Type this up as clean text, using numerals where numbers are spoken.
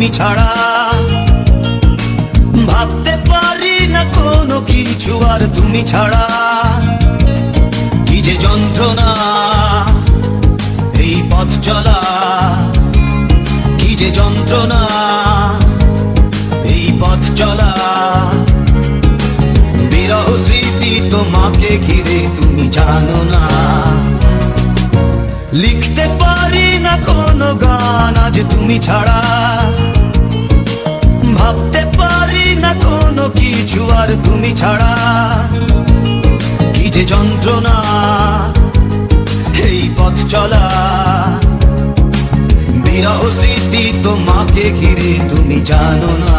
তুমি ছাড়া। ভাবতে পারি না কোনো কিছু আর তুমি ছাড়া। কি যে যন্ত্রণা এই পথ চলা, কি যে যন্ত্রণা এই পথ চলা। বিরহ স্মৃতি তোমাকে ঘিরে তুমি জানো না। লিখতে পারি না কোনো গান আজ তুমি ছাড়া। ভাবতে পারি না কোনো কিছু আর তুমি ছাড়া। কি যে যন্ত্রণা এই পথ চলা। বিরহ স্মৃতি তোমাকে ঘিরে তুমি জানো না।